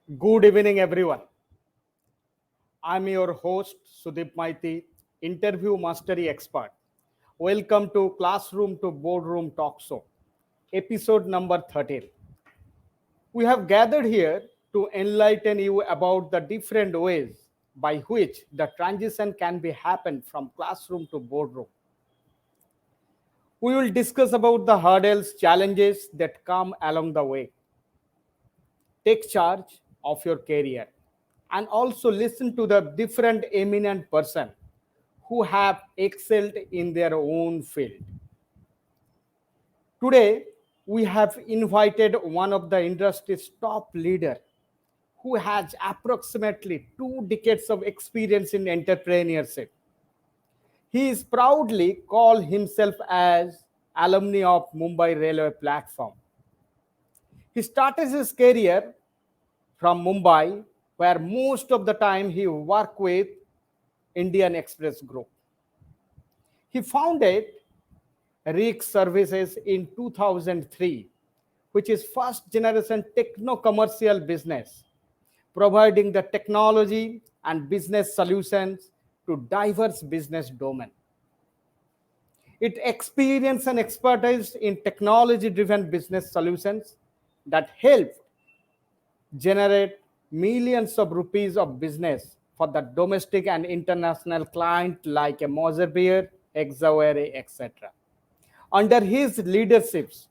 Good evening, everyone. I'm your host, Sudip Maiti, interview mastery expert. Welcome to Classroom to Boardroom Talk Show, episode number 13. We have gathered here to enlighten you about the different ways by which the transition can be happened from classroom to boardroom. We will discuss about the hurdles, challenges that come along the way. Take charge of your career and also listen to the different eminent person who have excelled in their own field. Today, we have invited one of the industry's top leader who has approximately 2 decades of experience in entrepreneurship. He is proudly called himself as alumni of Mumbai Railway platform. He started his career from Mumbai, where most of the time he worked with Indian Express Group. He founded RIG Services in 2003, which is first generation techno commercial business, providing the technology and business solutions to diverse business domain. It experience and expertise in technology driven business solutions that help generate millions of rupees of business for the domestic and international client like a Moser Exaware, etc. Under his leaderships,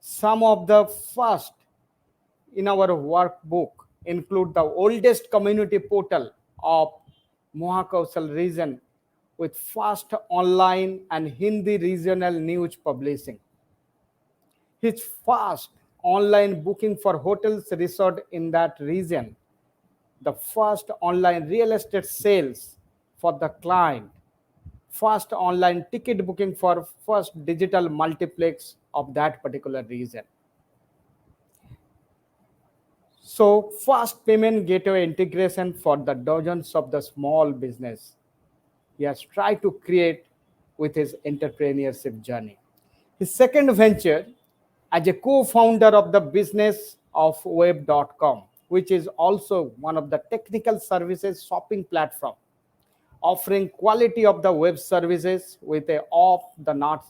some of the first in our workbook include the oldest community portal of Mohakausal region with fast online and Hindi regional news publishing. His fast online booking for hotels resort in that region, the first online real estate sales for the client, first online ticket booking for first digital multiplex of that particular region. So fast payment gateway integration for the dozens of the small business he has tried to create with his entrepreneurship journey. His second venture as a co-founder of the business of web.com, which is also one of the technical services shopping platform, offering quality of the web services with a off the not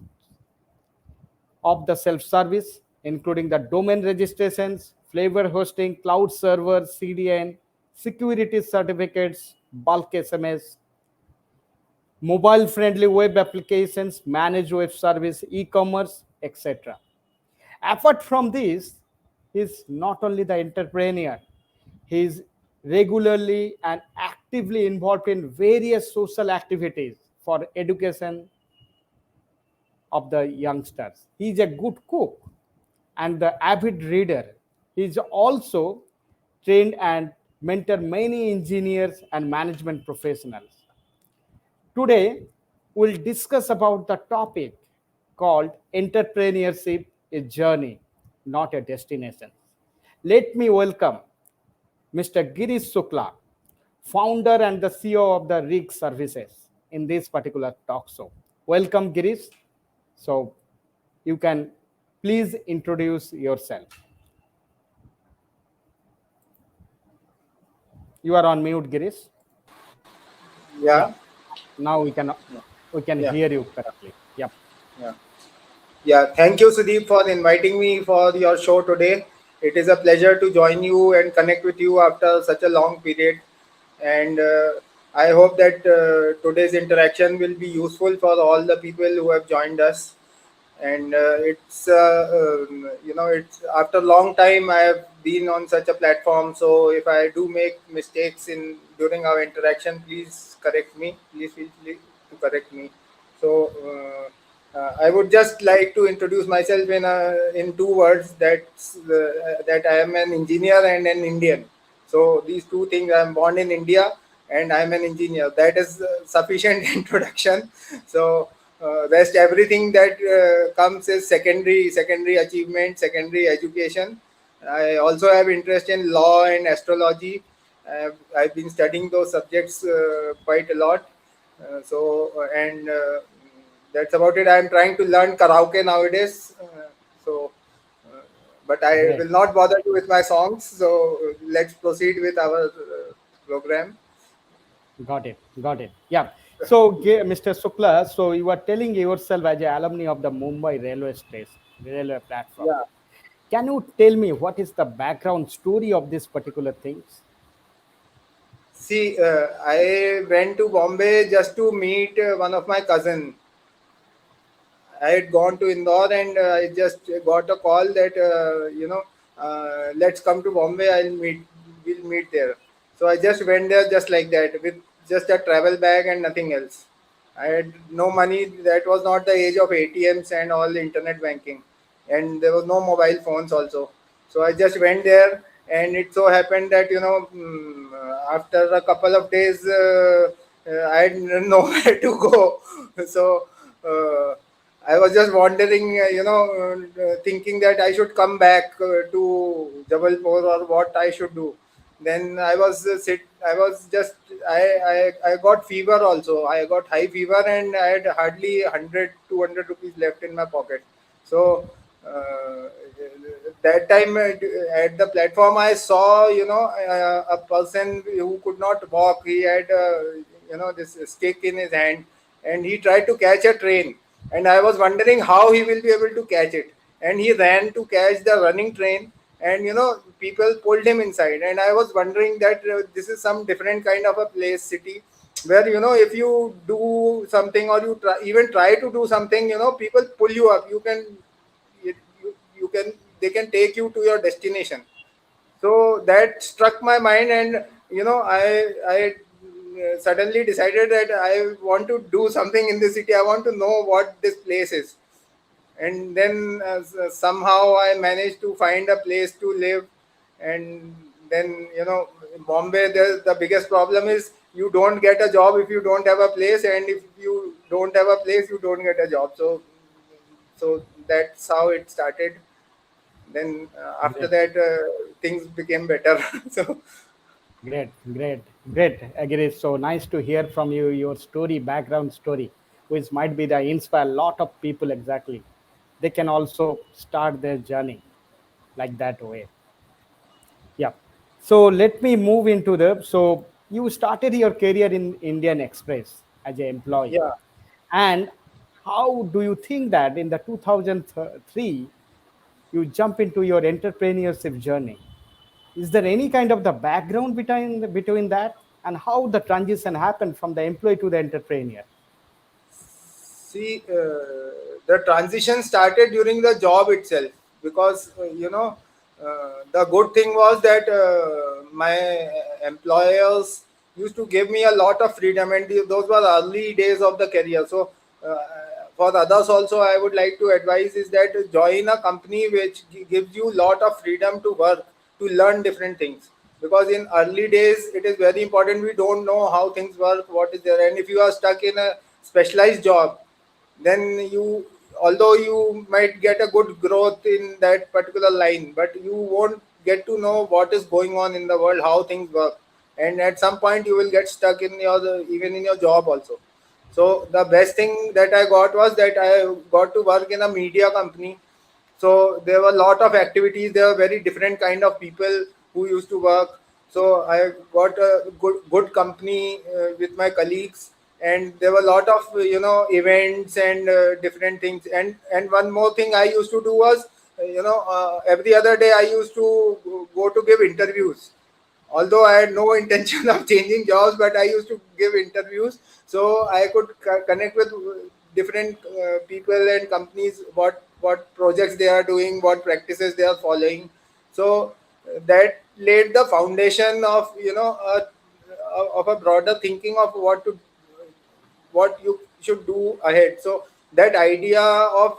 of the self-service, including the domain registrations, flavor hosting, cloud server, CDN, security certificates, bulk SMS, mobile-friendly web applications, managed web service, e-commerce, etc. Apart from this, he's not only the entrepreneur, he's regularly and actively involved in various social activities for education of the youngsters. He's a good cook and the avid reader. He's also trained and mentor many engineers and management professionals. Today, we'll discuss about the topic called entrepreneurship, a journey, not a destination. Let me welcome Mr. Girish Sukla, founder and the CEO of the RIG Services in this particular talk show. Welcome, Girish. So you can please introduce yourself. You are on mute, Girish. Yeah, Yeah. Now we can yeah, hear you correctly. Yep. yeah. Yeah, thank you, Sudeep, for inviting me for your show today. It is a pleasure to join you and connect with you after such a long period. And I hope that today's interaction will be useful for all the people who have joined us. And it's after a long time I have been on such a platform. So if I do make mistakes in during our interaction, please correct me. Please feel free to correct me. So. I would just like to introduce myself in two words that I am an engineer and an Indian. So these two things, I am born in India and I am an engineer. That is sufficient introduction. So rest everything that comes is secondary achievement, secondary education. I also have interest in law and astrology. I've been studying those subjects quite a lot. And that's about it. I'm trying to learn karaoke nowadays. So, uh, But I Great. will not bother you with my songs. So let's proceed with our program. Got it. Got it. Yeah. So, Mr. Sukla, so you are telling yourself as an alumni of the Mumbai railway station, railway platform. Yeah. Can you tell me what is the background story of this particular things? See, I went to Bombay just to meet one of my cousin. I had gone to Indore and I just got a call that let's come to Bombay. We'll meet there. So I just went there just like that with just a travel bag and nothing else. I had no money. That was not the age of ATMs and all internet banking, and there was no mobile phones also. So I just went there, and it so happened that after a couple of days, I had nowhere to go. So. I was just wondering, thinking that I should come back to Jabalpur or what I should do. Then I was just, I got fever also. I got high fever and I had hardly 100 rupees left in my pocket. So, uh, that time at the platform, I saw, a person who could not walk. He had, this stick in his hand and he tried to catch a train, and I was wondering how he will be able to catch it. And he ran to catch the running train, and people pulled him inside. And I was wondering that this is some different kind of a place, city, where if you do something or you even try to do something, people pull you up. You can they can take you to your destination. So that struck my mind, and I suddenly decided that I want to do something in this city. I want to know what this place is. And then somehow I managed to find a place to live. And then in Bombay, the biggest problem is you don't get a job if you don't have a place, and if you don't have a place, you don't get a job. So that's how it started. Then after Great. that, things became better. So Great, great, great. Agree. So nice to hear from you your story, background story, which might be the inspire a lot of people exactly. They can also start their journey like that way. Yeah. So let me move into the. So you started your career in Indian Express as an employee, yeah. and how do you think that in the 2003 you jump into your entrepreneurship journey? Is there any kind of the background between that, and how the transition happened from the employee to the entrepreneur? See, the transition started during the job itself, because the good thing was that my employers used to give me a lot of freedom, and those were early days of the career. So uh, for others also, I would like to advise is that join a company which gives you lot of freedom to work, to learn different things. Because in early days, it is very important. We don't know how things work, what is there, and if you are stuck in a specialized job, then although you might get a good growth in that particular line, but you won't get to know what is going on in the world, how things work. And at some point you will get stuck in your even in your job also. So the best thing that I got was that I got to work in a media company. So there were a lot of activities. There were very different kind of people who used to work. So I got a good company with my colleagues, and there were a lot of events and different things. And one more thing I used to do was every other day I used to go to give interviews. Although I had no intention of changing jobs, but I used to give interviews so I could connect with different people and companies, what projects they are doing, what practices they are following. So that laid the foundation of of a broader thinking of what you should do ahead. So that idea of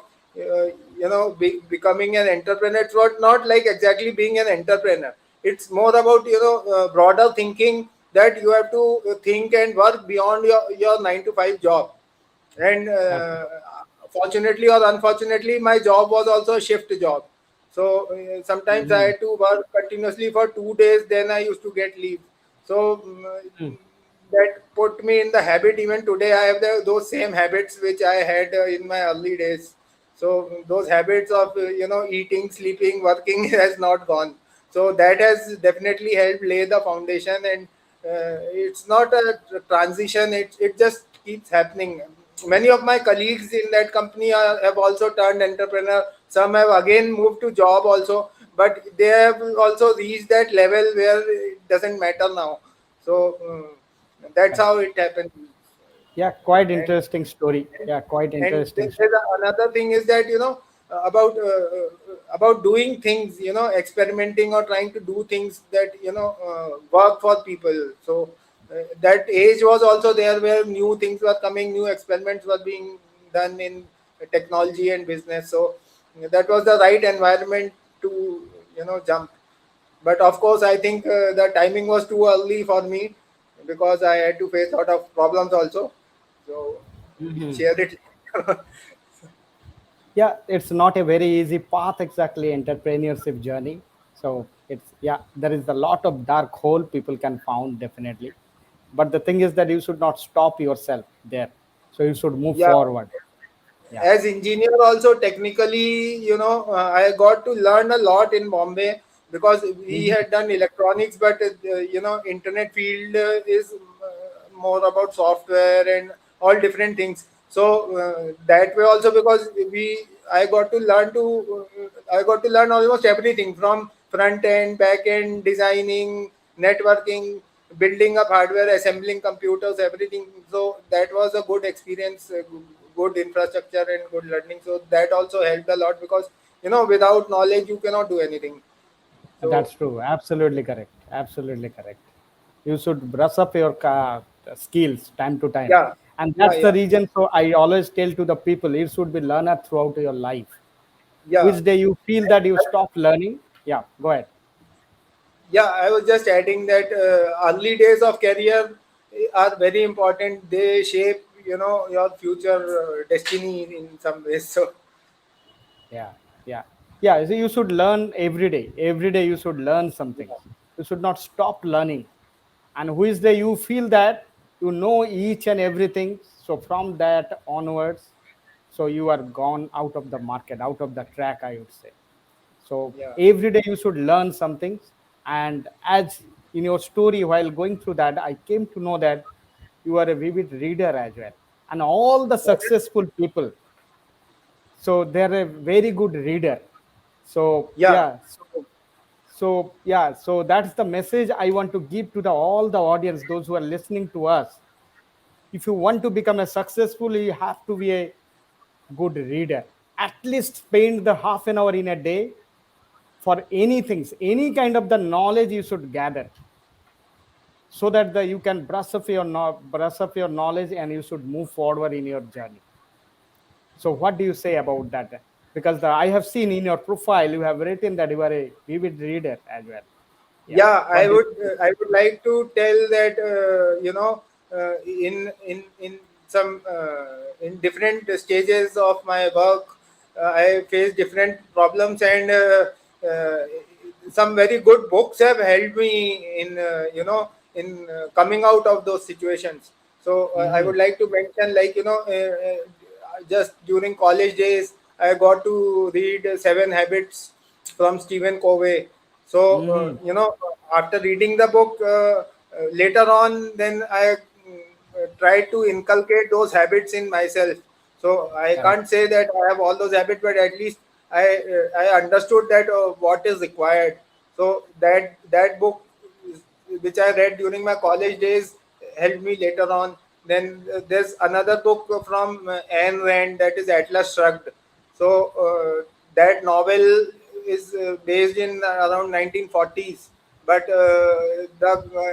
becoming an entrepreneur, it's not like exactly being an entrepreneur. It's more about broader thinking, that you have to think and work beyond your 9 to 5 job. And Okay. fortunately or unfortunately, my job was also a shift job. So sometimes I Mm, had to work continuously for 2 days, then I used to get leave. So mm, that put me in the habit. Even today I have those same habits which I had in my early days. So those habits of eating, sleeping, working has not gone. So that has definitely helped lay the foundation, and it's not a transition. It just keeps happening. Many of my colleagues in that company have also turned entrepreneur. Some have again moved to job also, but they have also reached that level where it doesn't matter now. So that's Correct. how it happened. Yeah, quite And interesting story. and, Yeah, quite and interesting story. there's another thing is that about doing things, experimenting or trying to do things that work for people. So that age was also there where new things were coming, new experiments were being done in technology and business. So that was the right environment to jump. But of course, I think the timing was too early for me because I had to face a lot of problems also. So we'll Mhm. share it. Yeah, it's not a very easy path exactly, entrepreneurship journey. So it's, yeah, there is a lot of dark hole people can found definitely. But the thing is that you should not stop yourself there. So you should move Yeah, forward. Yeah. as engineer also technically, I got to learn a lot in Bombay because we Mhm. had done electronics, but internet field is more about software and all different things. So that way also, because we I got to learn almost everything from front end, back end, designing, networking, building up hardware, assembling computers, everything. So that was a good experience, good infrastructure and good learning. So that also helped a lot because without knowledge you cannot do anything. So That's true. Absolutely correct. Absolutely correct. You should brush up your skills time to time. yeah, And yeah, that's the yeah, reason. So I always tell to the people, you should be learner throughout your life. yeah. Which day you feel that you stop learning, yeah, go ahead. Yeah, I was just adding that early days of career are very important. They shape your future destiny in some ways. So Yeah, yeah, yeah. So you should learn every day. Every day you should learn something. You should not stop learning. And which day you feel that you know each and everything. So from that onwards, so you are gone out of the market, out of the track, I would say. So yeah, every day you should learn something. And as in your story, while going through that, I came to know that you are a vivid reader as well. And all the successful people, so they're a very good reader. So yeah, yeah, so yeah, so that's the message I want to give to the all the audience, those who are listening to us. If you want to become a successful, you have to be a good reader. At least spend the half an hour in a day for anything, any kind of the knowledge you should gather, so that you can brush up your knowledge and you should move forward in your journey. So what do you say about that? Because I have seen in your profile you have written that you are a vivid reader as well. Yeah. yeah. What do you? I would like to tell that in some in different stages of my work, I face different problems, and uh, some very good books have helped me in coming out of those situations. So I Hmm. would like to mention, like just during college days, I got to read Seven Habits from Stephen Covey. So Hmm. after reading the book, later on, then I tried to inculcate those habits in myself. So I Correct. can't say that I have all those habits, but at least I understood that what is required. So that book, which I read during my college days, helped me later on. Then there's another book from Ayn Rand, that is Atlas Shrugged. So that novel is based in around 1940s, but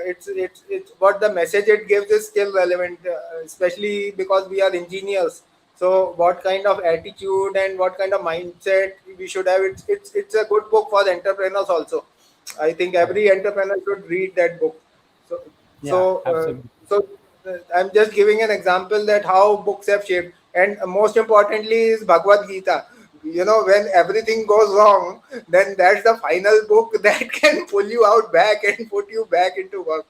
it's what the message it gives is still relevant, especially because we are engineers. So what kind of attitude and what kind of mindset we should have, it's a good book for the entrepreneurs also. I think Correct. every entrepreneur should read that book. So, Yeah, so, absolutely. I'm just giving an example that how books have shaped, and most importantly is Bhagavad Gita. When everything goes wrong, then that's the final book that can pull you out back and put you back into work.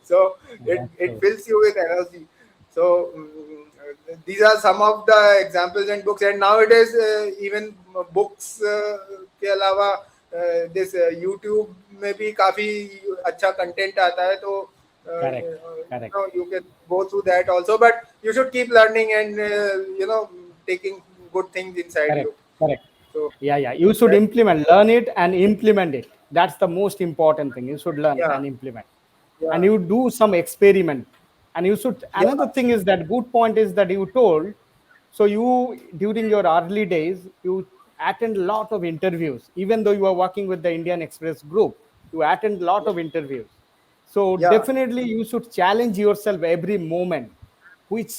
So it That's it true. fills you with energy. So these are some of the examples and books. And nowadays even books के अलावा this YouTube में भी काफी अच्छा content आता है, तो Correct, correct, you can go through that also, but you should keep learning and taking good things inside correct, you. correct. So Yeah, yeah. You should that, implement, learn it, and implement it. That's the most important thing. You should learn yeah, and implement, and yeah, you do some experiment. And you should. yeah, Another thing is that good point is that you told. So you during your early days you attend a lot of interviews, even though you are working with the Indian Express group. You attend a lot yeah, of interviews. So yeah, definitely you should challenge yourself every moment which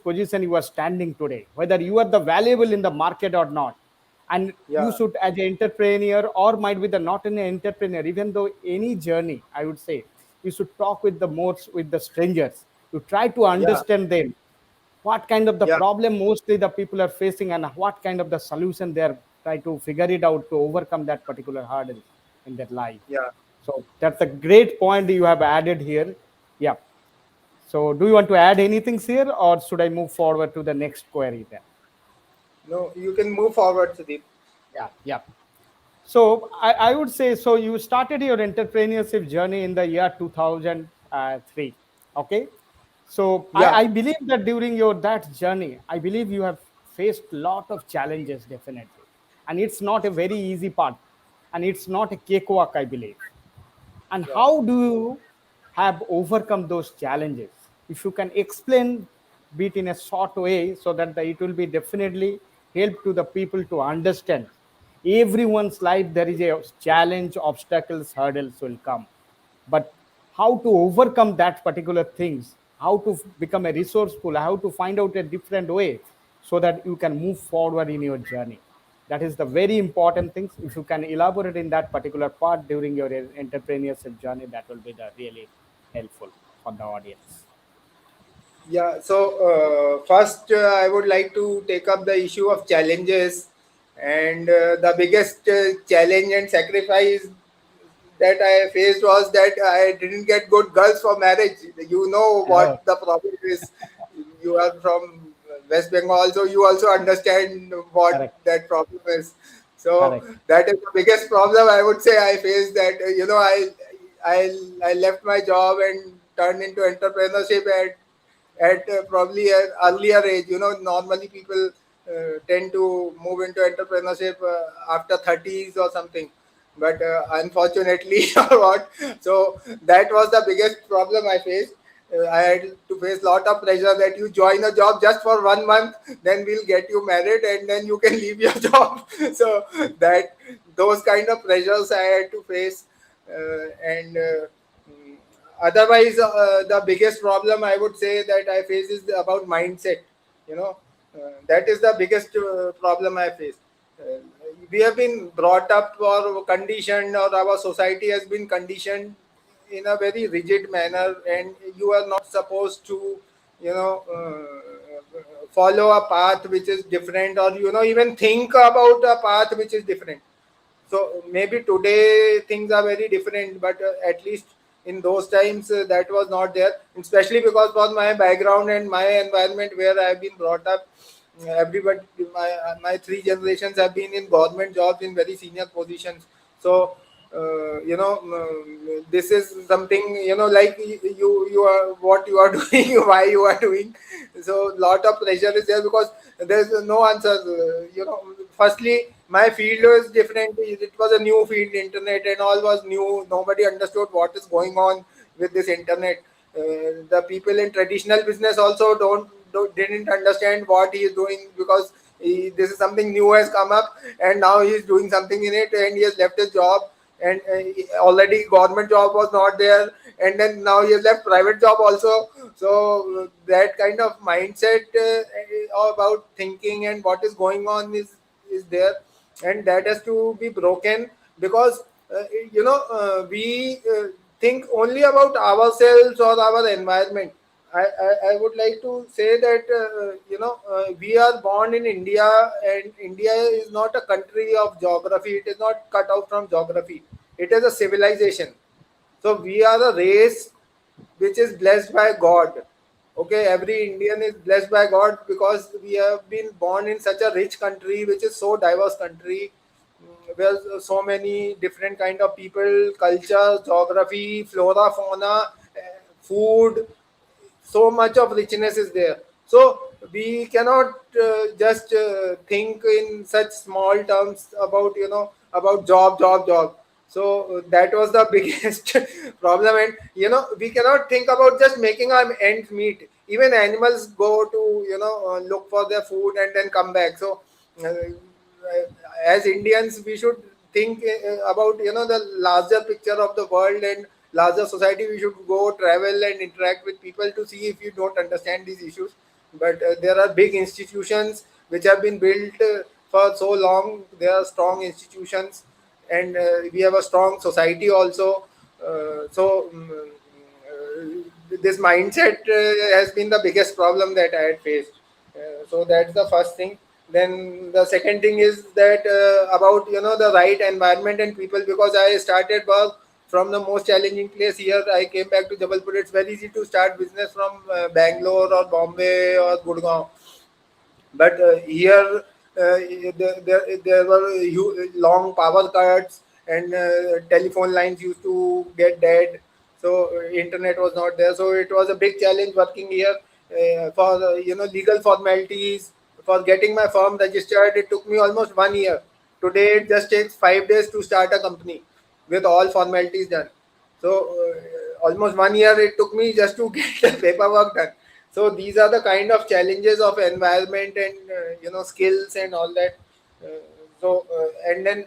position you are standing today, whether you are the valuable in the market or not. And you yeah, should, as an entrepreneur, or might be the not an entrepreneur, even though any journey, I would say, you should talk with the most with the strangers. You try to yeah, understand them, what kind of the yeah, problem mostly the people are facing, and what kind of the solution they are trying to figure it out to overcome that particular hurdle in their life. yeah. So that's a great point you have added here. Yeah. So do you want to add anything here, or should I move forward to the next query then? No, you can move forward, Sudeep. Yeah, yeah. So I would say, so you started your entrepreneurship journey in the year 2003. Okay. So Yeah, I believe that during your that journey, I believe you have faced a lot of challenges, definitely. And it's not a very easy part. And it's not a cakewalk, I believe. And yeah, how do you have overcome those challenges? If you can explain it in a short way, so that it will be definitely help to the people to understand everyone's life there is a challenge, obstacles, hurdles will come, but how to overcome that particular things, how to become a resourceful, how to find out a different way so that you can move forward in your journey. That is the very important things. If you can elaborate in that particular part during your entrepreneurship journey, that will be the really helpful for the audience. yeah. So first, I would like to take up the issue of challenges, and the biggest challenge and sacrifice that I faced was that I didn't get good girls for marriage. You know Oh, what the problem is. You are from West Bengal, so you also understand what correct, that problem is. So correct. that is the biggest problem I would say I faced. That I left my job and turned into entrepreneurship at probably an earlier age. Normally people tend to move into entrepreneurship after 30s or something, but unfortunately or what, so that was the biggest problem I faced. I had to face a lot of pressure that you join a job just for 1 month, then we'll get you married and then you can leave your job. So that those kind of pressures I had to face, and mm, otherwise the biggest problem I would say that I face is about mindset. That is the biggest problem I face. uh, we have been brought up or conditioned, or our society has been conditioned in a very rigid manner, and you are not supposed to follow a path which is different, or even think about a path which is different. So maybe today things are very different, but at least in those times that was not there. Especially because for my background and my environment where I have been brought up, everybody, my three generations have been in government jobs in very senior positions. So this is something, like you are what you are doing, why you are doing. So lot of pressure is there because there's no answer. Firstly, my field was different. It was a new field. Internet and all was new. Nobody understood what is going on with this internet. The people in traditional business also didn't understand what he is doing, because this is something new has come up, and now he is doing something in it, and he has left his job, and already government job was not there, and then now he has left private job also. So that kind of mindset about thinking and what is going on is there, and that has to be broken, because we think only about ourselves or our environment. I would like to say that we are born in India, and India is not a country of geography. It is not cut out from geography. It is a civilization. So we are a race which is blessed by God. Okay, every Indian is blessed by God because we have been born in such a rich country, which is so diverse country, where so many different kind of people, cultures, geography, flora, fauna, food, so much of richness is there. So we cannot just think in such small terms about, about job. So that was the biggest problem. And we cannot think about just making our ends meet. Even animals go to, look for their food and then come back. So uh, as Indians, we should think about, the larger picture of the world and larger society. We should go travel and interact with people to see if you don't understand these issues. But there are big institutions which have been built for so long. There are strong institutions, and we have a strong society also. This mindset has been the biggest problem that I had faced. So that's the first thing. Then the second thing is that about, the right environment and people, because I started work from the most challenging place. Here I came back to Jabalpur. It's very easy to start business from Bangalore or Bombay or Gurgaon, but here there were long power cuts, and telephone lines used to get dead. So internet was not there, so it was a big challenge working here. For legal formalities, for getting my firm registered, it took me almost 1 year. Today it just takes 5 days to start a company with all formalities done. So almost 1 year it took me just to get the paperwork done. So these are the kind of challenges of environment and skills and all that. And then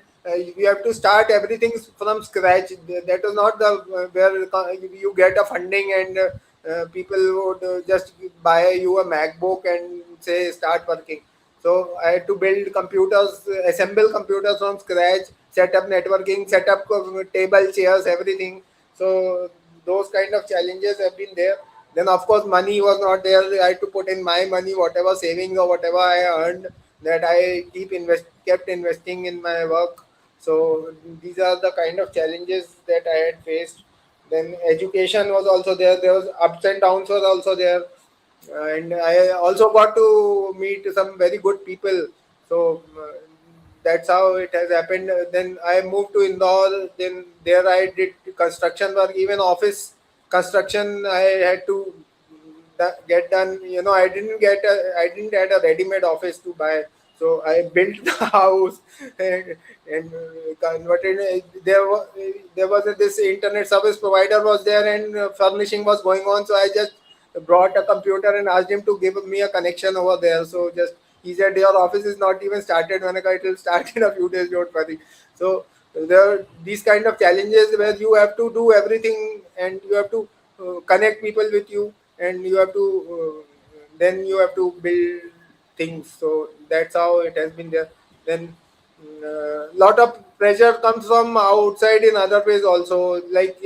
you have to start everything from scratch. That is not the where you get a funding and people would just buy you a MacBook and say start working. So I had to build computers, assemble computers from scratch, set up networking, set up table, chairs, everything. So those kind of challenges have been there. Then of course money was not there. I had to put in my money, whatever savings or whatever I earned, that I kept investing in my work. So these are the kind of challenges that I had faced. Then education was also there. There was ups and downs was also there, and I also got to meet some very good people. So that's how it has happened. Then I moved to Indore. Then there I did construction work, even office construction. I had to get done. I didn't had a ready-made office to buy. So I built the house and converted. There was this internet service provider was there, and furnishing was going on. So I just brought a computer and asked him to give me a connection over there. So just he said your office is not even started. When it will start in a few days, don't worry. So there are these kind of challenges where you have to do everything, and you have to connect people with you, and you have to then you have to build things. So that's how it has been there. Then lot of pressure comes from outside in other ways also, like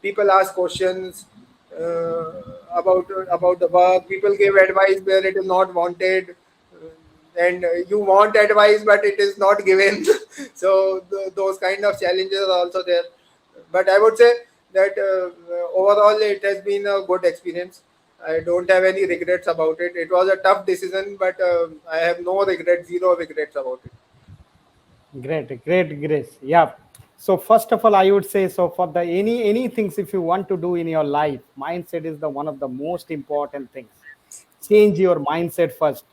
people ask questions uh, about the work. People give advice where it is not wanted, and you want advice but it is not given. So those kind of challenges are also there. But I would say that overall it has been a good experience. I don't have any regrets about it. It was a tough decision, but I have no regrets, zero regrets about it. Great, Grace. Yeah. So first of all, I would say, so for the any things, if you want to do in your life, mindset is the one of the most important things. Change your mindset first.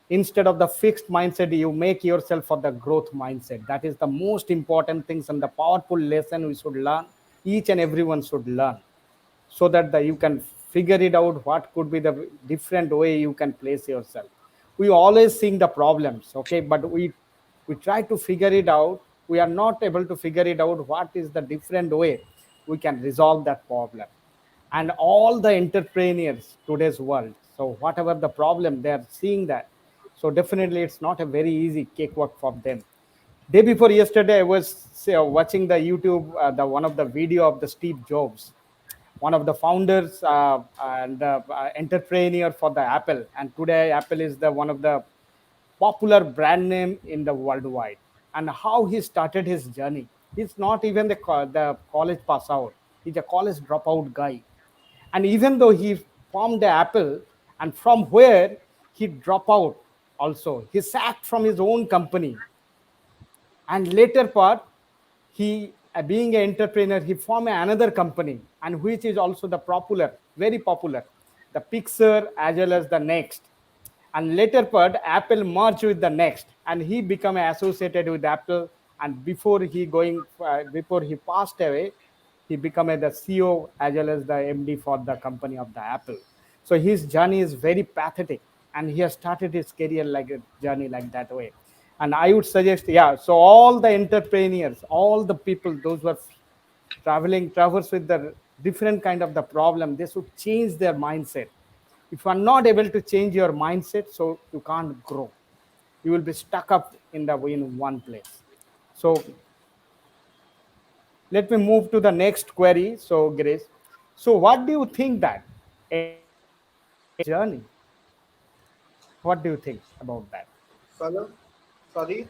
Instead of the fixed mindset, you make yourself for the growth mindset. That is the most important things and the powerful lesson we should learn. Each and everyone should learn, so that you can figure it out what could be the different way you can place yourself. We always seeing the problems, okay, but we try to figure it out. We are not able to figure it out what is the different way we can resolve that problem. And all the entrepreneurs today's world, so whatever the problem they are seeing that, so definitely it's not a very easy cakewalk for them. Day before yesterday I was watching the YouTube, the one of the video of the Steve Jobs, one of the founders and entrepreneur for the Apple. And today Apple is the one of the popular brand name in the worldwide. And how he started his journey. He's not even the college pass out. He's a college dropout guy. And even though he formed the Apple, and from where he dropped out also. He sacked from his own company, and later part, he being an entrepreneur, he formed another company, and which is also the popular, very popular, the Pixar as well as the Next. And later part, Apple merged with the Next, and he become associated with Apple. And before he passed away, he became the CEO as well as the MD for the company of the Apple. So his journey is very pathetic, and he has started his career like a journey like that way. And I would suggest, yeah, so all the entrepreneurs, all the people, those who are traverse with the different kind of the problem, they should change their mindset. If you are not able to change your mindset, so you can't grow. You will be stuck up in one place. So let me move to the next query. So Grace, so what do you think that entrepreneurship is a journey? What do you think about that? Follow? Sorry.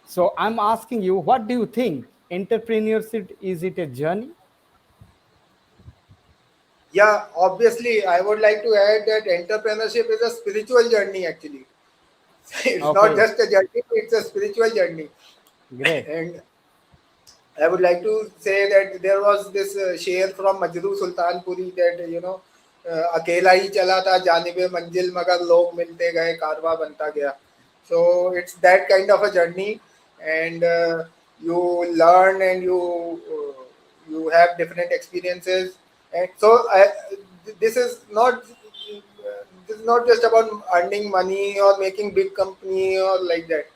So I'm asking you, what do you think? Entrepreneurship, is it a journey? Yeah, obviously, I would like to add that entrepreneurship is a spiritual journey actually. It's not Okay, just a journey, it's a spiritual journey. great. And I would like to say that there was this शेर from Majrooh Sultanpuri that अकेला ही चला था जानिबे मंजिल मगर लोग मिलते गए कारवा बनता गया. So it's that kind of a journey, and you learn and you have different experiences, and so this is not this is not just about earning money or making big company or like that.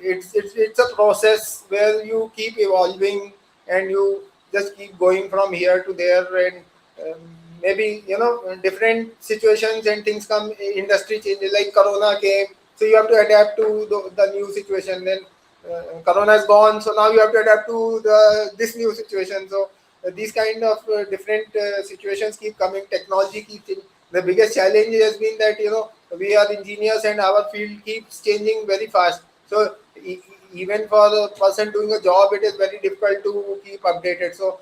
It's a process where you keep evolving and you just keep going from here to there, and um, maybe different situations and things come, industry changes like corona came, so you have to adapt to the new situation. Then corona is gone, so now you have to adapt to this new situation. So these kind of different situations keep coming, technology keeps changing. The biggest challenge has been that we are engineers and our field keeps changing very fast. So even for the person doing a job, it is very difficult to keep updated. So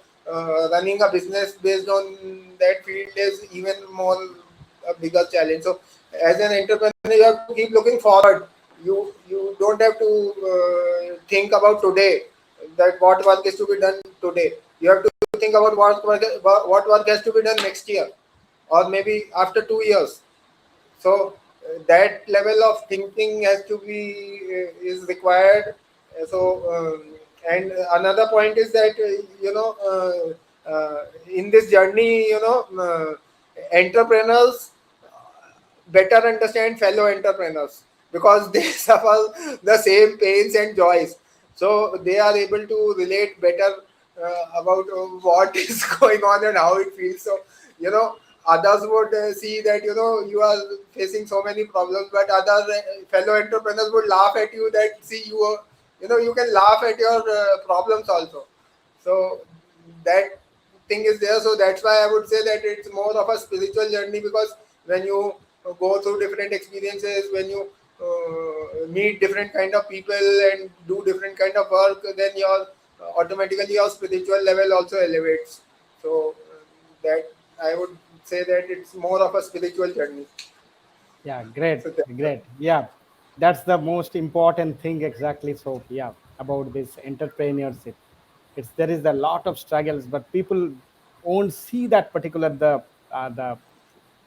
running a business based on that field is even more a bigger challenge. So as an entrepreneur, you have to keep looking forward. You don't have to think about today, that what work is to be done today. You have to think about what work has to be done next year, or maybe after 2 years. So that level of thinking has to be is required. So and another point is that in this journey, entrepreneurs better understand fellow entrepreneurs because they suffer the same pains and joys, so they are able to relate better about what is going on and how it feels. So others would see that you are facing so many problems, but other fellow entrepreneurs would laugh at you, that see you you can laugh at your problems also. So that thing is there. So that's why I would say that it's more of a spiritual journey, because when you go through different experiences, when you meet different kind of people and do different kind of work, then your automatically your spiritual level also elevates. So that I would say that it's more of a spiritual journey. Yeah, great, So that's great. Yeah, that's the most important thing exactly. So yeah, about this entrepreneurship, it's there is a lot of struggles, but people won't see that particular the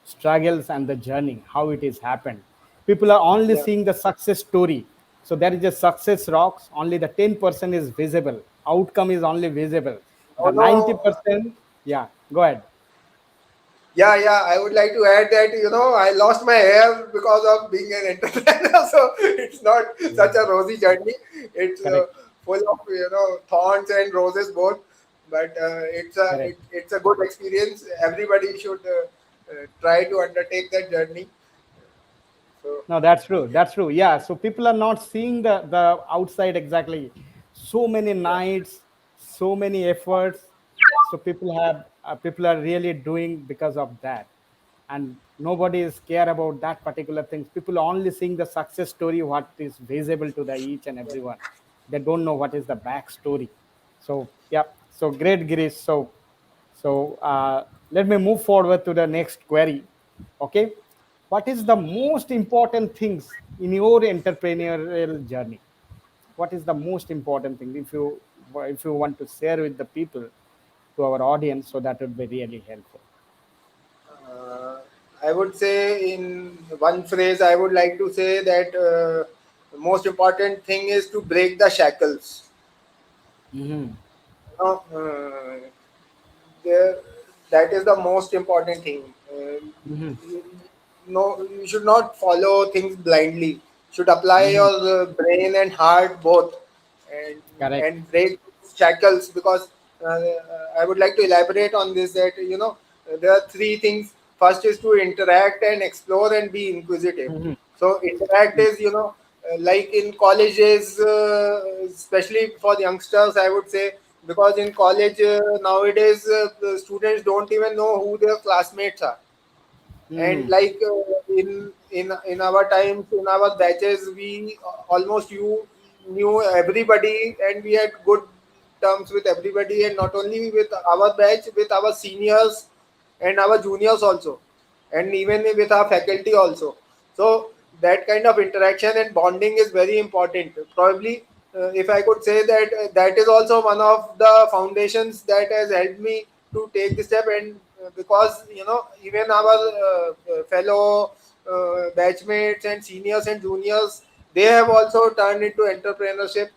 struggles and the journey how it is happened. People are only yeah. seeing the success story. So there is a success rocks. Only the 10% is visible. Outcome is only visible. The Oh no. 90%. Yeah, go ahead. Yeah, yeah. I would like to add that I lost my hair because of being an entrepreneur. So it's not Yeah, such a rosy journey. It's correct, full of thorns and roses both. But correct. it's a good experience. Everybody should try to undertake that journey. So No, that's true. That's true. Yeah. So people are not seeing the outside exactly. So many yeah, nights, so many efforts. So people are really doing because of that, and nobody is care about that particular things. People are only seeing the success story, what is visible to the each and yeah, everyone. They don't know what is the back story. So yeah. So great, Girish. So let me move forward to the next query. Okay, what is the most important things in your entrepreneurial journey? What is the most important thing, if you want to share with the people, to our audience, so that would be really helpful. Uh, I would say in one phrase, I would like to say that the most important thing is to break the shackles. Mm-hmm. You know, there, that is the most important thing. Mm-hmm. You, no, you should not follow things blindly. Should apply Mm-hmm. your brain and heart both, and Correct. and break shackles. Because I would like to elaborate on this. That there are three things. First is to interact and explore and be inquisitive. Mm-hmm. So interact is, like in colleges, especially for the youngsters, I would say, because in college nowadays the students don't even know who their classmates are. And Mm-hmm. like in our times, in our batches, we almost you knew everybody, and we had good terms with everybody, and not only with our batch, with our seniors and our juniors also, and even with our faculty also. So that kind of interaction and bonding is very important. Probably, if I could say that, that is also one of the foundations that has helped me to take this step. And because even our fellow batchmates and seniors and juniors, they have also turned into entrepreneurship.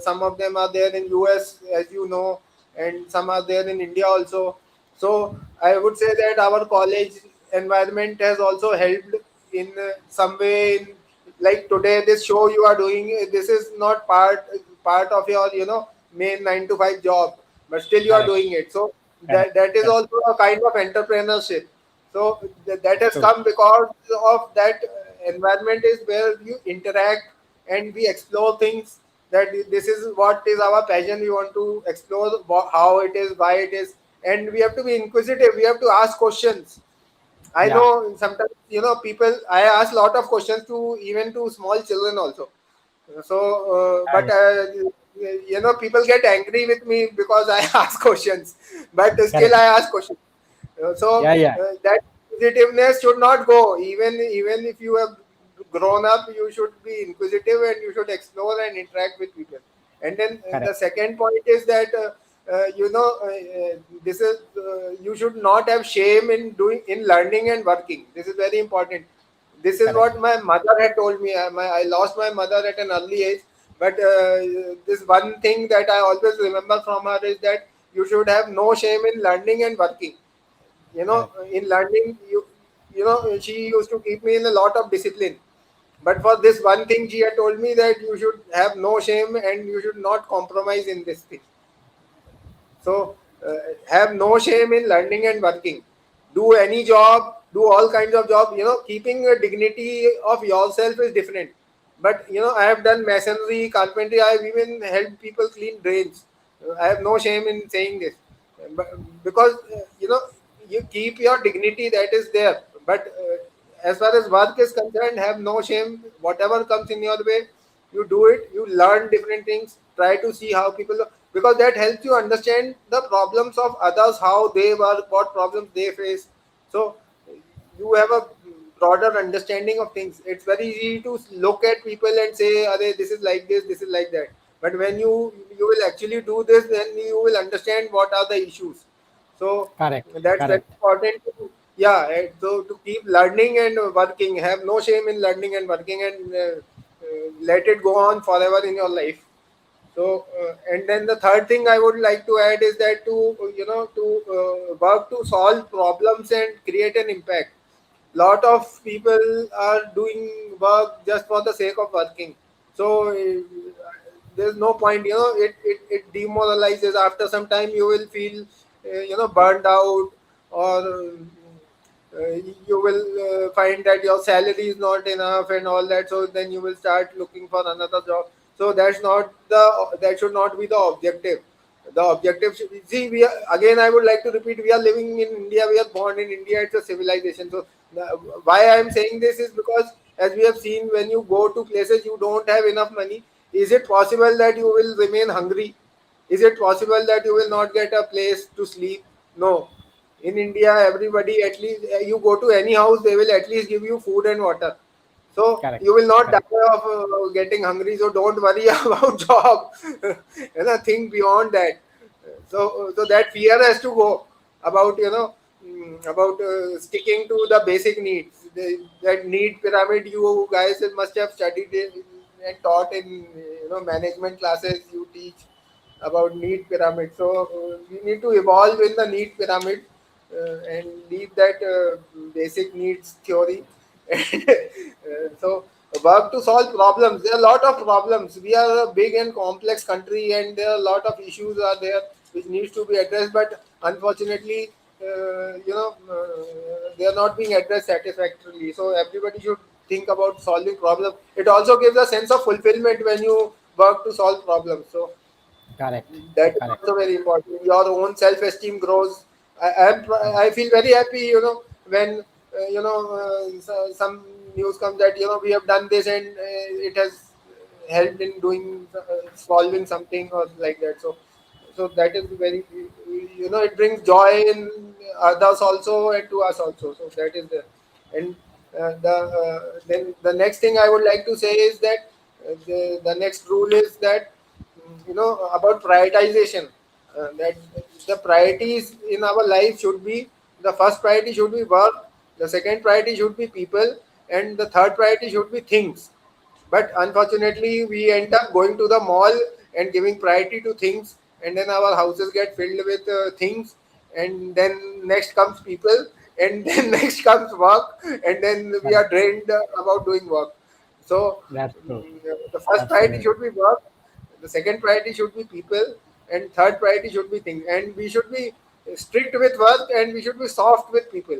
Some of them are there in US, as you know, and some are there in India also. So I would say that our college environment has also helped in some way. In, like today, this show you are doing, this is not part of your main 9 to 5 job, but still you are Correct. doing it. So Correct. that is Correct. also a kind of entrepreneurship. So that has True. come because of that environment is where you interact and we explore things. That this is what is our passion. We want to explore how it is, why it is, and we have to be inquisitive. We have to ask questions. I Yeah. know sometimes people. I ask a lot of questions to even to small children also. So, but Yeah. people get angry with me because I ask questions, but still Correct. I ask questions. Yeah. Yeah. That inquisitiveness should not go. Even if you have grown up, you should be inquisitive and you should explore and interact with people. And then Correct. the second point is that this is you should not have shame in learning and working. This is very important. This is Correct. what my mother had told me. I lost my mother at an early age, but this one thing that I always remember from her is that you should have no shame in learning and working. Correct. In learning, she used to keep me in a lot of discipline. But for this one thing, she had told me that you should have no shame and you should not compromise in this thing. So have no shame in learning and working. Do any job, do all kinds of job. Keeping a dignity of yourself is different. But I have done masonry, carpentry. I have even helped people clean drains. I have no shame in saying this. But because you keep your dignity, that is there. But as far as work is concerned, have no shame. Whatever comes in your way, you do it. You learn different things. Try to see how people, because that helps you understand the problems of others, how they work, what problems they face. So you have a broader understanding of things. It's very easy to look at people and say, "Arey, this is like this is like that." But when you will actually do this, then you will understand what are the issues. So Correct. that's very Correct. important. Yeah, so to keep learning and working, have no shame in learning and working, and let it go on forever in your life. So, and then the third thing I would like to add is that to work to solve problems and create an impact. Lot of people are doing work just for the sake of working. So there's no point. It demoralizes. After some time, you will feel burned out, or you will find that your salary is not enough and all that. So then you will start looking for another job. So that should not be the objective. The objective should see, again I would like to repeat, we are living in India, we are born in India, it's a civilization. So why I am saying this is because, as we have seen, when you go to places you don't have enough money, is it possible that you will remain hungry? Is it possible that you will not get a place to sleep? No. In India, everybody, at least you go to any house, they will at least give you food and water. So Correct. you will not Correct. die of getting hungry. So don't worry about job. Think beyond that. So that fear has to go about about sticking to the basic needs. That need pyramid you guys must have studied and taught in management classes. You teach about need pyramid. So we need to evolve in the need pyramid and leave that basic needs theory. So work to solve problems. There are a lot of problems. We are a big and complex country, and there are a lot of issues are there which needs to be addressed. But unfortunately, they are not being addressed satisfactorily. So everybody should think about solving problems. It also gives a sense of fulfillment when you work to solve problems. So Correct. that is Correct. also very important. Your own self-esteem grows. I feel very happy, when some news comes that we have done this and it has helped in doing solving something or like that. So that is very, it brings joy in others also and to us also. So that is there. And then the next thing I would like to say is that the next rule is that about prioritization. That the priorities in our life should be, the first priority should be work, the second priority should be people, and the third priority should be things. But unfortunately, we end up going to the mall and giving priority to things, and then our houses get filled with things, and then next comes people, and then next comes work, and then we Correct. are drained about doing work. So That's true. the first priority Absolutely. should be work, the second priority should be people, and third priority should be things. And we should be strict with work, and we should be soft with people.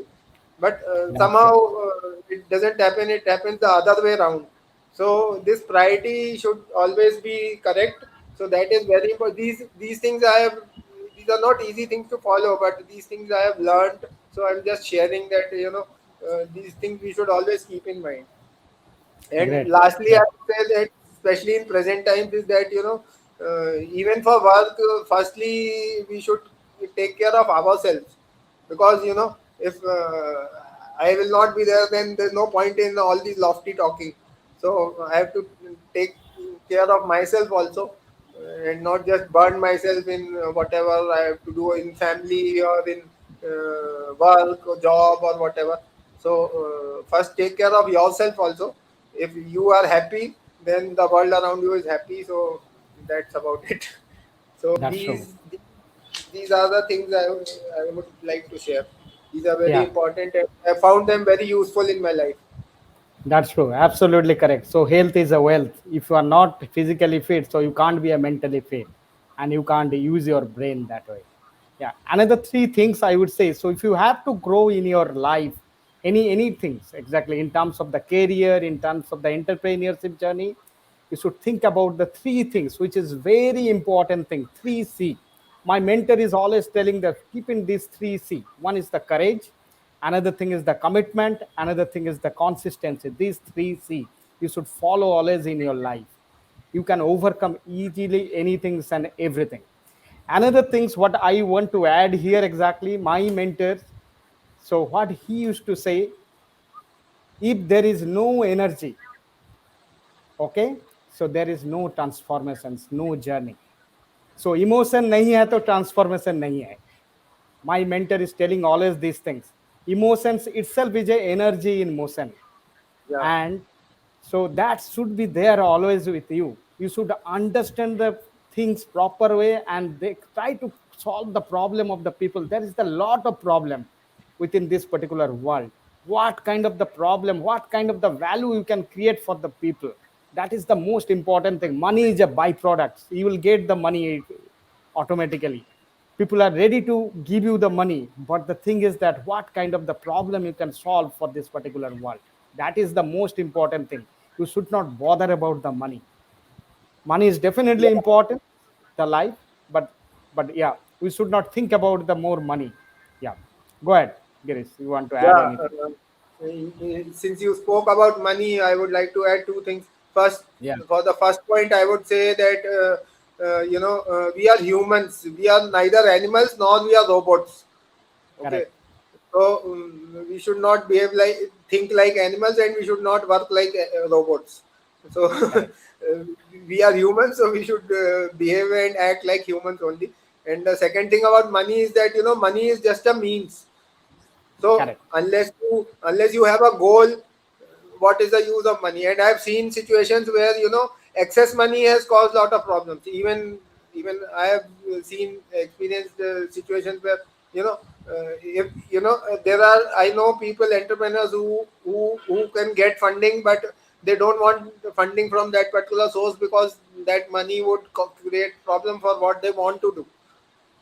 But That's somehow true. it doesn't happen. It happens the other way around. So this priority should always be correct. So that is very important. These things I have. These are not easy things to follow, but these things I have learned. So I'm just sharing that these things we should always keep in mind. And Great. lastly, I Great. would say that, especially in present times, is that even for work, firstly we should take care of ourselves, because if I will not be there, then there's no point in all these lofty talking. So I have to take care of myself also, and not just burn myself in whatever I have to do in family or in work or job or whatever. So first take care of yourself also. If you are happy, then the world around you is happy. So that's about it. So That's true. these are the things I would like to share. These are very Yeah. important, and I found them very useful in my life. That's true. Absolutely correct. So health is a wealth. If you are not physically fit, so you can't be a mentally fit, and you can't use your brain that way. Yeah. Another three things I would say. So if you have to grow in your life, any things exactly in terms of the career, in terms of the entrepreneurship journey, you should think about the three things, which is very important thing. 3C. My mentor is always telling that keep in these 3C. One is the courage, another thing is the commitment, another thing is the consistency. These 3C you should follow always in your life. You can overcome easily anything and everything. Another things what I want to add here exactly, my mentors, so what he used to say, if there is no energy, okay, so there is no transformations, no journey. So emotion नहीं है तो transformation नहीं है. My mentor is telling always these things. Emotions itself is a energy in motion, Yeah, and so that should be there always with you. You should understand the things proper way, and they try to solve the problem of the people. There is a lot of problem within this particular world. What kind of the problem, what kind of the value you can create for the people, that is the most important thing. Money is a byproduct. You will get the money automatically. People are ready to give you the money, but the thing is that what kind of the problem you can solve for this particular world, that is the most important thing. You should not bother about the money. Money is definitely yeah, important, the life, but yeah, we should not think about the more money. Yeah, go ahead, Girish, you want to add yeah. anything? Since you spoke about money, I would like to add two things. First, Yeah, for the first point, I would say that we are humans. We are neither animals nor we are robots. Okay, correct. So we should not behave like, think like animals, and we should not work like robots. So Correct. we are humans, so we should behave and act like humans only. And the second thing about money is that, money is just a means. So Correct. unless you have a goal, what is the use of money? And I've seen situations where, excess money has caused a lot of problems. Even I have seen experienced situations where, if there are, I know people, entrepreneurs who can get funding, but they don't want the funding from that particular source because that money would create problem for what they want to do.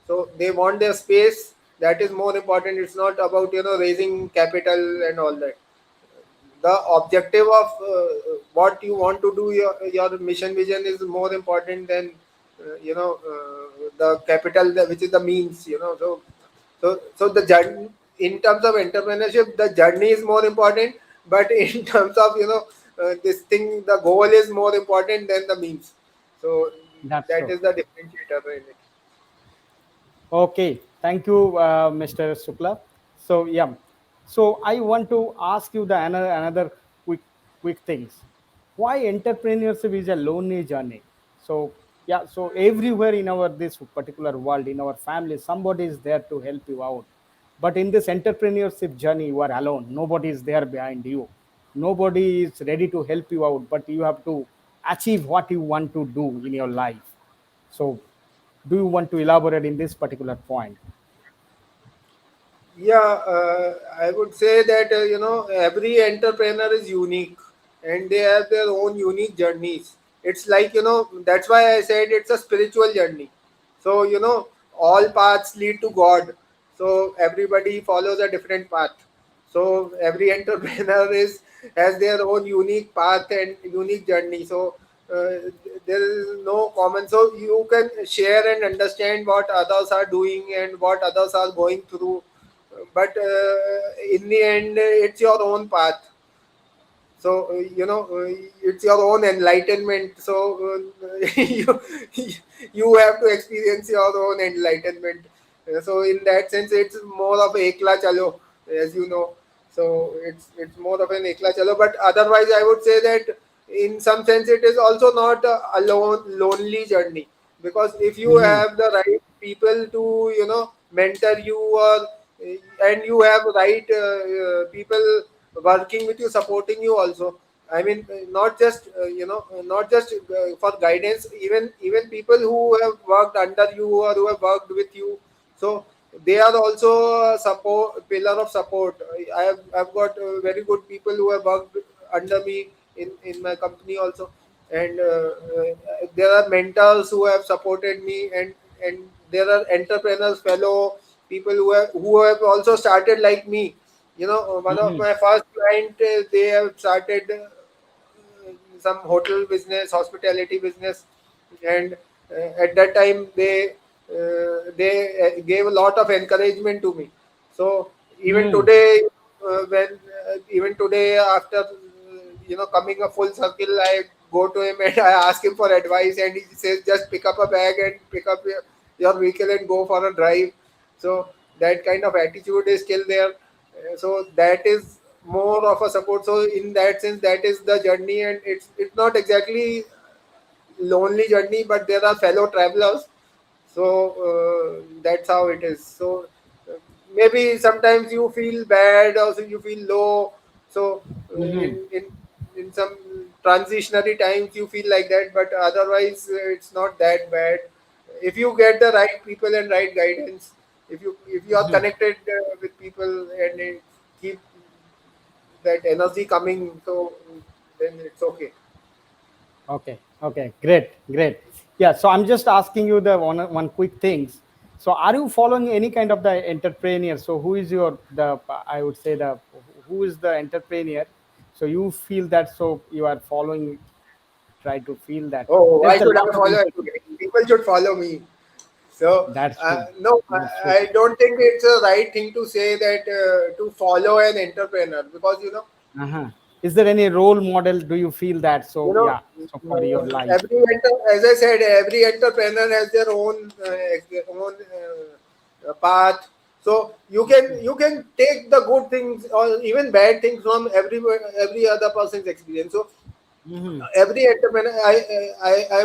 So they want their space. That is more important. It's not about, raising capital and all that. The objective of what you want to do, your mission vision is more important than the capital, which is the means. So the journey, in terms of entrepreneurship, the journey is more important, but in terms of, this thing, the goal is more important than the means. So That's that true. is the differentiator in it. Okay, thank you, Mr. Sukla. So yeah, so I want to ask you the another quick things. Why entrepreneurship is a lonely journey? So yeah, so everywhere in our this particular world, in our family, somebody is there to help you out. But in this entrepreneurship journey, you are alone. Nobody is there behind you. Nobody is ready to help you out. But you have to achieve what you want to do in your life. So do you want to elaborate in this particular point? Yeah, I would say that, every entrepreneur is unique, and they have their own unique journeys. It's like, that's why I said it's a spiritual journey. So, all paths lead to God. So everybody follows a different path. So every entrepreneur is has their own unique path and unique journey. So there is no common. So you can share and understand what others are doing and what others are going through, but in the end, it's your own path. So it's your own enlightenment. So you you have to experience your own enlightenment. So in that sense, it's more of a ekla chalo, as you know. So it's more of an ekla chalo, but otherwise I would say that in some sense it is also not a lonely journey, because if you Hmm. have the right people to, mentor you, or and you have right people working with you, supporting you also. I mean, not just not just for guidance, even people who have worked under you or who have worked with you. So they are also a support pillar of support. I've got very good people who have worked under me in my company also. And there are mentors who have supported me, and there are entrepreneurs, fellow people who have also started like me. One of Hmm. my first client, they have started some hotel business, hospitality business, and at that time they gave a lot of encouragement to me. So even Hmm. today, when even today, after coming a full circle, I go to him and I ask him for advice, and he says, just pick up a bag and pick up your vehicle and go for a drive. So that kind of attitude is still there. So that is more of a support. So in that sense, that is the journey, and it's not exactly lonely journey, but there are fellow travelers. So that's how it is. So uh, maybe sometimes you feel bad, or you feel low. So Hmm. in some transitionary times you feel like that, but otherwise it's not that bad if you get the right people and right guidance. If you are connected with people, and keep that energy coming, so then it's okay. Okay. Okay. Great. Great. Yeah. So I'm just asking you the one quick things. So are you following any kind of the entrepreneur? So who is your the I would say the who is the entrepreneur? So you feel that so you are following, try to feel that Oh, there's why a should lot I of follow everybody? People should follow me. So, that's true. no, That's true. I don't think it's a right thing to say that to follow an entrepreneur, because Uh-huh. Is there any role model? Do you feel that? you So know yeah. So for your life. as I said, every entrepreneur has their own path. So you can take the good things or even bad things from every other person's experience. So Mm-hmm. every entrepreneur, I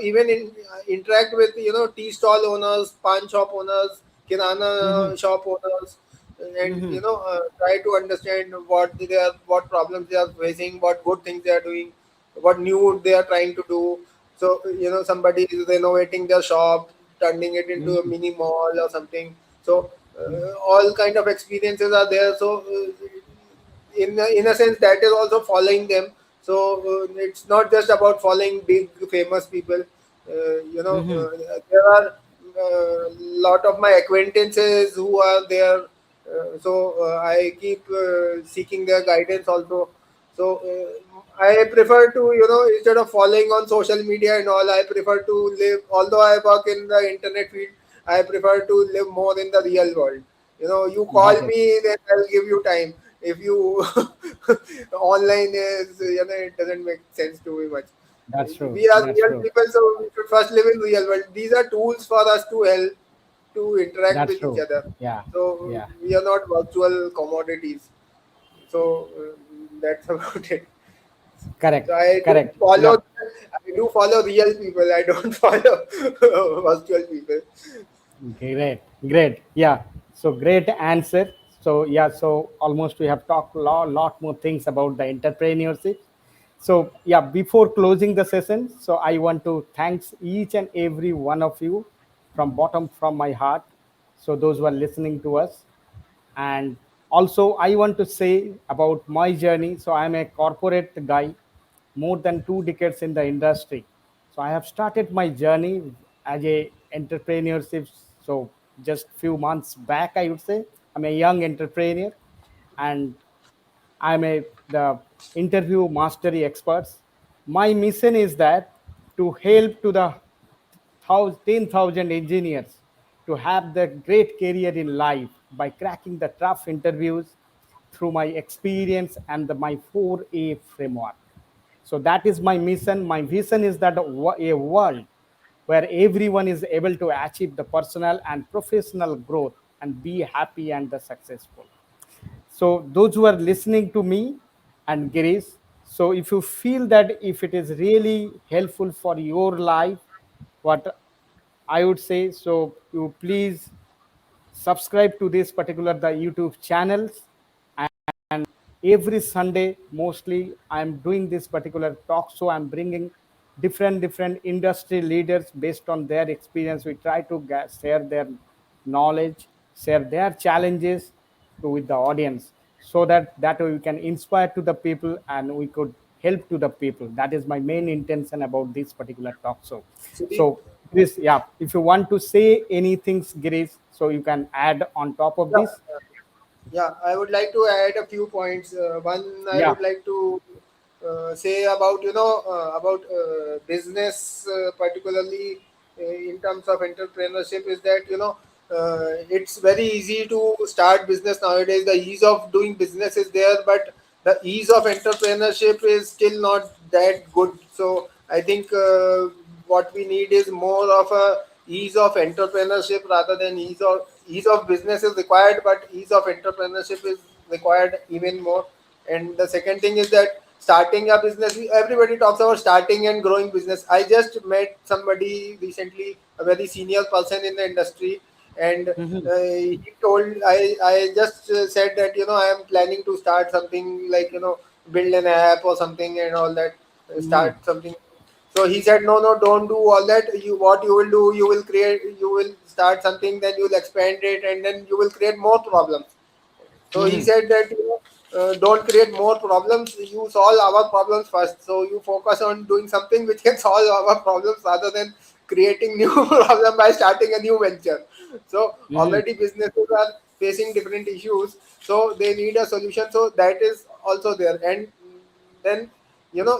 even interact with tea stall owners, pawn shop owners, Mm-hmm. kirana shop owners, and Mm-hmm. try to understand what problems they are facing, what good things they are doing, what new they are trying to do. So somebody is renovating their shop, turning it into a Mm-hmm. mini mall or something. So all kind of experiences are there. So in a sense that is also following them. So it's not just about following big famous people. Mm-hmm. There are lot of my acquaintances who are there. So I keep seeking their guidance also. So I prefer to, instead of following on social media and all, I prefer to live, although I work in the internet field, I prefer to live more in the real world. You call Got it. me, then I'll give you time. If you online is, it doesn't make sense to me much. That's true. We are That's real true. people, so we should first live in real world. These are tools for us to help to interact That's with each true. other. Yeah. So Yeah. we are not virtual commodities. So that's about it. So Correct. I do Correct. follow. Yeah. I do follow real people. I don't follow virtual people. Great, great. Yeah. So great answer. So yeah, so almost we have talked lot more things about the entrepreneurship. So yeah, before closing the session, so I want to thanks each and every one of you from bottom from my heart. So those who are listening to us, and also I want to say about my journey. So I'm a corporate guy, more than 2 decades in the industry. So I have started my journey as a entrepreneurship. So just few months back, I would say I'm a young entrepreneur, and I'm a the interview mastery experts. My mission is that to help to the 10,000 engineers to have the great career in life by cracking the tough interviews through my experience and my 4A framework. So that is my mission. My vision is that a world where everyone is able to achieve the personal and professional growth and be happy and the successful. So those who are listening to me and Girish, so if you feel that if it is really helpful for your life, what I would say, so you please subscribe to this particular the YouTube channels. And every Sunday mostly I'm doing this particular talk show. I'm bringing different industry leaders based on their experience. We try to share their knowledge, share their challenges with the audience, so that way we can inspire to the people and we could help to the people. That is my main intention about this particular talk show. Actually, So Girish, yeah, if you want to say anything, Girish, so you can add on top of yeah, this. yeah, I would like to add a few points. One, I Yeah. would like to say about business, particularly in terms of entrepreneurship, is that it's very easy to start business nowadays. The ease of doing business is there, but the ease of entrepreneurship is still not that good. So I think what we need is more of a ease of entrepreneurship rather than ease of business is required, but ease of entrepreneurship is required even more. And the second thing is that starting a business, everybody talks about starting and growing business. I just met somebody recently, a very senior person in the industry, and Mhm. he told, I just said that I am planning to start something like build an app or something and all that, Mhm. start something. So he said, no, no, don't do all that. What you will do, you will start something, then you will expand it, and then you will create more problems. So he Mhm. said that don't create more problems. You solve our problems first. So you focus on doing something which can solve our problems rather than creating new problem by starting a new venture. So Mhm. already businesses are facing different issues. So they need a solution. So that is also there. And then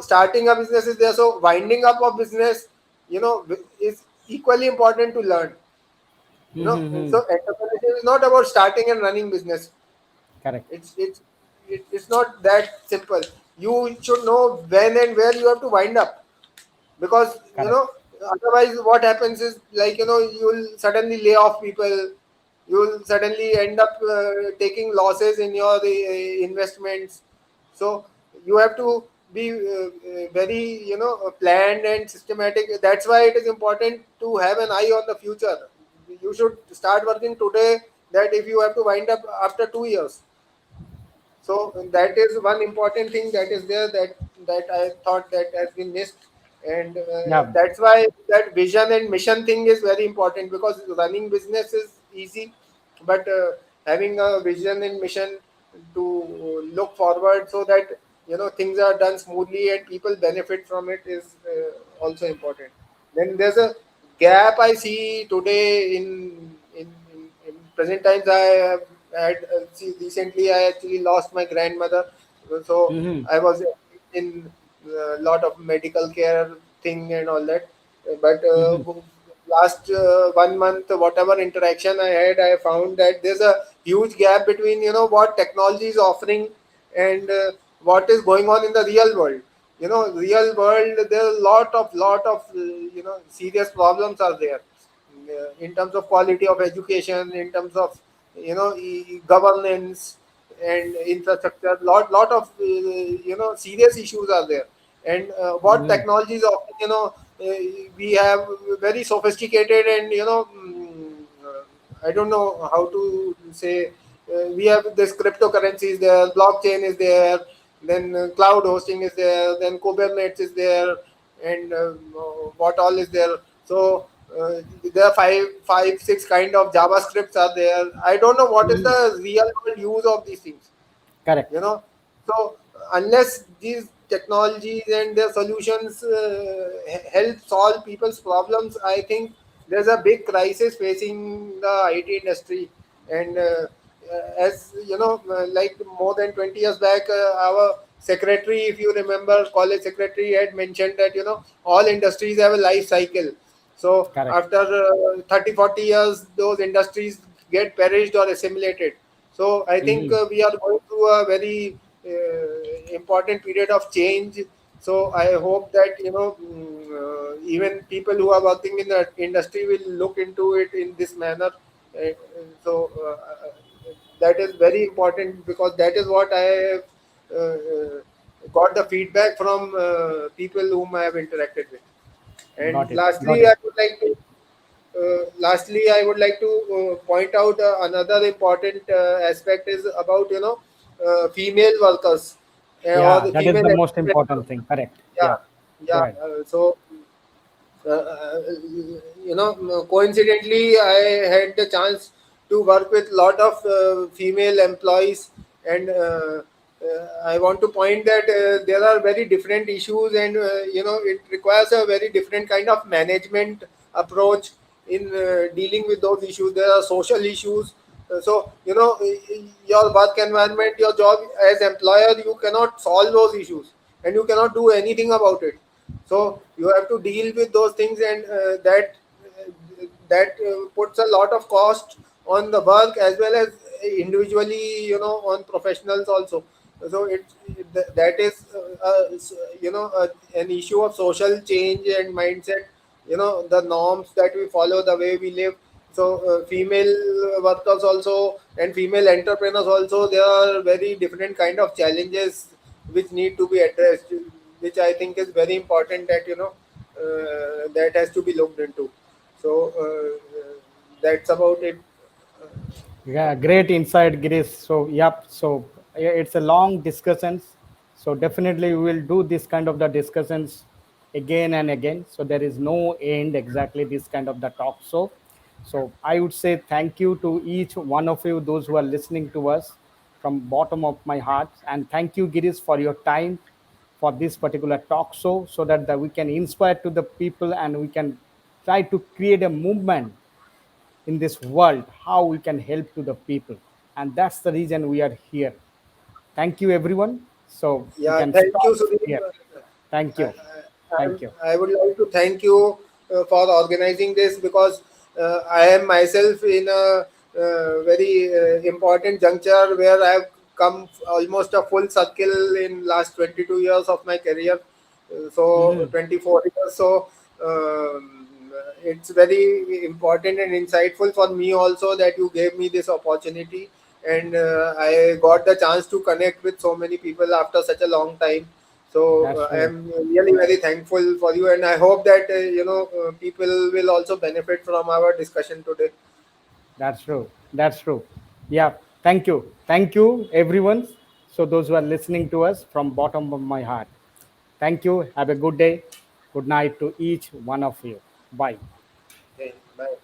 starting a business is there. So winding up a business, is equally important to learn. Mhm. So entrepreneurship is not about starting and running business. Correct. It's not that simple. You should know when and where you have to wind up, because Correct. otherwise what happens is, like, you'll suddenly lay off people, you will suddenly end up taking losses in your investments. So you have to be very, planned and systematic. That's why it is important to have an eye on the future. You should start working today, that if you have to wind up after 2 years. So that is one important thing that is there, that I thought that has been missed. And Yeah. that's why that vision and mission thing is very important, because running business is easy, but having a vision and mission to look forward, so that things are done smoothly and people benefit from it, is also important. Then there's a gap I see today in present times. I have had, see, recently I actually lost my grandmother, so Hmm. I was in a lot of medical care thing and all that. But Hmm. last 1 month, whatever interaction I had, I found that there's a huge gap between what technology is offering and what is going on in the real world. Real world, there's a lot of serious problems are there, in terms of quality of education, in terms of governance and infrastructure. Lot of serious issues are there. And what Hmm. technologies often, we have very sophisticated, and I don't know how to say. We have this cryptocurrencies there, blockchain is there, then cloud hosting is there, then Kubernetes is there, and what all is there. So there are five, six kind of JavaScripts are there. I don't know what is Hmm. the real world use of these things. Correct. you know so unless these technologies and their solutions help solve people's problems, I think there's a big crisis facing the IT industry. And as you know, like more than 20 years back, our secretary, if you remember, college secretary had mentioned that all industries have a life cycle. So Correct. after 30, 40 years, those industries get perished or assimilated. So I think Hmm. we are going through a very important period of change. So I hope that even people who are working in the industry will look into it in this manner. So that is very important, because that is what I have got the feedback from people whom I have interacted with. And Got it. Got it. lastly, I would like to point out another important aspect is about female workers, or Yeah, the that is female the most entrepreneurs. important thing. Correct. Yeah, Yeah. Go yeah. ahead. So coincidentally, I had the chance to work with a lot of female employees. And I want to point that there are very different issues, and it requires a very different kind of management approach in dealing with those issues. There are social issues. So your work environment, your job as employer, you cannot solve those issues, and you cannot do anything about it. So you have to deal with those things, and that puts a lot of cost on the work, as well as individually, on professionals also. So that is an issue of social change and mindset, the norms that we follow, the way we live. So female workers also, and female entrepreneurs also, there are very different kind of challenges which need to be addressed, which I think is very important, that that has to be looked into. So that's about it. Uh, Yeah, great insight, Girish. So, yep. So, yeah, it's a long discussions. So, definitely we will do this kind of the discussions again and again. So, there is no end exactly this kind of the talk. So I would say thank you to each one of you, those who are listening to us from bottom of my heart, and thank you, Girish, for your time for this particular talk show, so that we can inspire to the people and we can try to create a movement in this world, how we can help to the people. And that's the reason we are here. Thank you, everyone. So we Yeah, can thank you, stop Sunil. here. Thank I, you. Thank you. I would like to thank you for organizing this, because I am myself in a very important juncture where I have come almost a full circle in last 22 years of my career. So Mhm. 24 years. So um, it's very important and insightful for me also that you gave me this opportunity, and I got the chance to connect with so many people after such a long time. So That's I true. am really very thankful for you, and I hope that people will also benefit from our discussion today. That's true. That's true. Yeah. Thank you. Thank you, everyone. So those who are listening to us from bottom of my heart. Thank you. Have a good day. Good night to each one of you. Bye. Okay, bye.